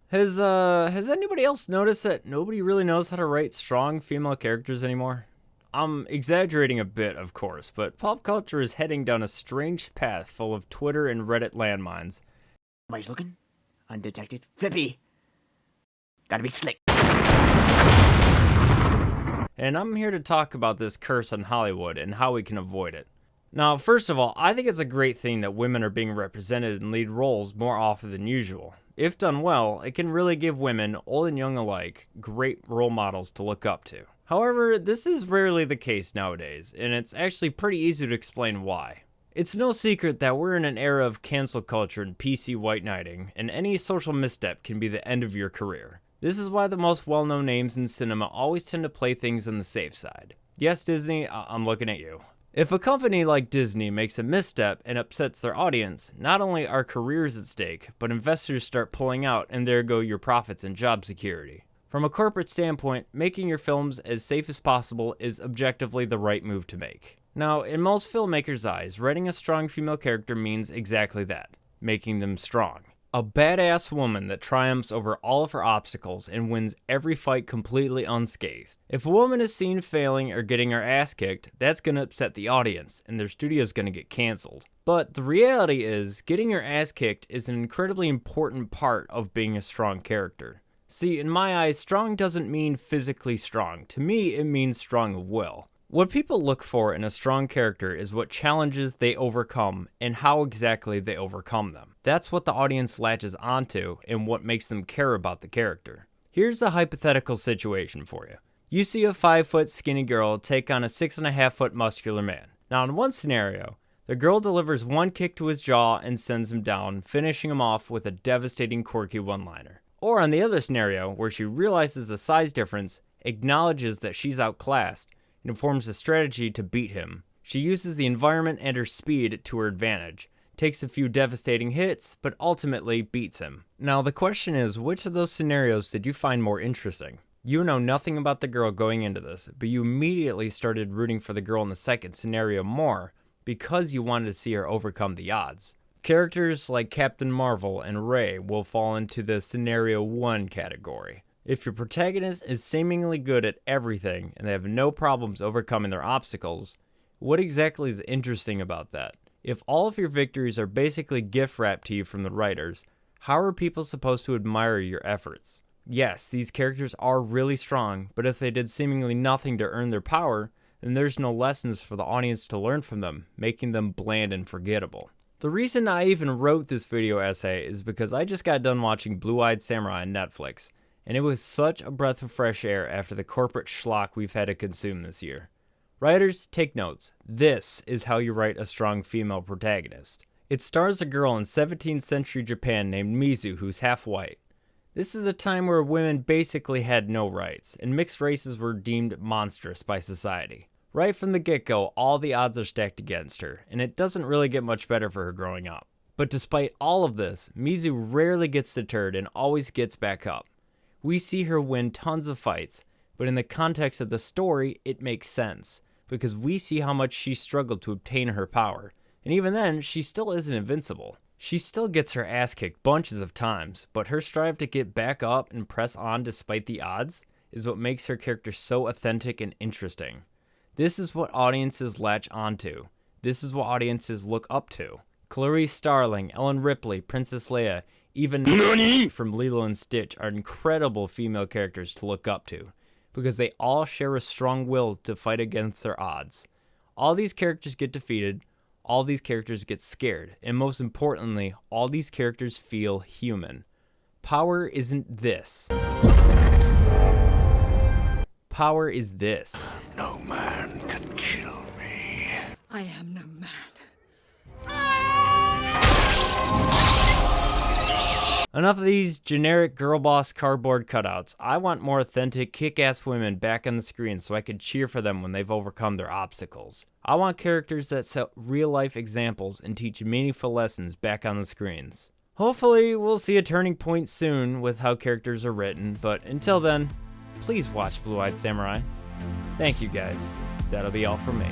Has anybody else noticed that nobody really knows how to write strong female characters anymore? I'm exaggerating a bit, of course, but pop culture is heading down a strange path full of Twitter and Reddit landmines. Somebody's looking. Undetected. Flippy. Gotta be slick. And I'm here to talk about this curse on Hollywood and how we can avoid it. Now, first of all, I think it's a great thing that women are being represented in lead roles more often than usual. If done well, it can really give women, old and young alike, great role models to look up to. However, this is rarely the case nowadays, and it's actually pretty easy to explain why. It's no secret that we're in an era of cancel culture and PC white knighting, and any social misstep can be the end of your career. This is why the most well-known names in cinema always tend to play things on the safe side. Yes, Disney, I'm looking at you. If a company like Disney makes a misstep and upsets their audience, not only are careers at stake, but investors start pulling out, and there go your profits and job security. From a corporate standpoint, making your films as safe as possible is objectively the right move to make. Now, in most filmmakers' eyes, writing a strong female character means exactly that, making them strong. A badass woman that triumphs over all of her obstacles and wins every fight completely unscathed. If a woman is seen failing or getting her ass kicked, that's going to upset the audience, and their studio's going to get canceled. But the reality is, getting your ass kicked is an incredibly important part of being a strong character. See, in my eyes, strong doesn't mean physically strong. To me, it means strong of will. What people look for in a strong character is what challenges they overcome and how exactly they overcome them. That's what the audience latches onto and what makes them care about the character. Here's a hypothetical situation for you. You see a 5-foot skinny girl take on a 6.5-foot muscular man. Now in one scenario, the girl delivers one kick to his jaw and sends him down, finishing him off with a devastating quirky one-liner. Or on the other scenario, where she realizes the size difference, acknowledges that she's outclassed, and forms a strategy to beat him. She uses the environment and her speed to her advantage, takes a few devastating hits, but ultimately beats him. Now the question is, which of those scenarios did you find more interesting? You know nothing about the girl going into this, but you immediately started rooting for the girl in the second scenario more because you wanted to see her overcome the odds. Characters like Captain Marvel and Rey will fall into the scenario 1 category. If your protagonist is seemingly good at everything and they have no problems overcoming their obstacles, what exactly is interesting about that? If all of your victories are basically gift wrapped to you from the writers, how are people supposed to admire your efforts? Yes, these characters are really strong, but if they did seemingly nothing to earn their power, then there's no lessons for the audience to learn from them, making them bland and forgettable. The reason I even wrote this video essay is because I just got done watching Blue-Eyed Samurai on Netflix, and it was such a breath of fresh air after the corporate schlock we've had to consume this year. Writers, take notes. This is how you write a strong female protagonist. It stars a girl in 17th century Japan named Mizu who's half white. This is a time where women basically had no rights, and mixed races were deemed monstrous by society. Right from the get-go, all the odds are stacked against her, and it doesn't really get much better for her growing up. But despite all of this, Mizu rarely gets deterred and always gets back up. We see her win tons of fights, but in the context of the story, it makes sense, because we see how much she struggled to obtain her power, and even then, she still isn't invincible. She still gets her ass kicked bunches of times, but her strive to get back up and press on despite the odds is what makes her character so authentic and interesting. This is what audiences latch onto. This is what audiences look up to. Clarice Starling, Ellen Ripley, Princess Leia, even Nani from Lilo and Stitch are incredible female characters to look up to, because they all share a strong will to fight against their odds. All these characters get defeated, all these characters get scared, and most importantly, all these characters feel human. Power isn't this. Power is this. No man can kill me. I am no man. Enough of these generic girl boss cardboard cutouts. I want more authentic, kick-ass women back on the screen so I can cheer for them when they've overcome their obstacles. I want characters that set real-life examples and teach meaningful lessons back on the screens. Hopefully, we'll see a turning point soon with how characters are written, but until then, please watch Blue-Eyed Samurai. Thank you guys. That'll be all from me.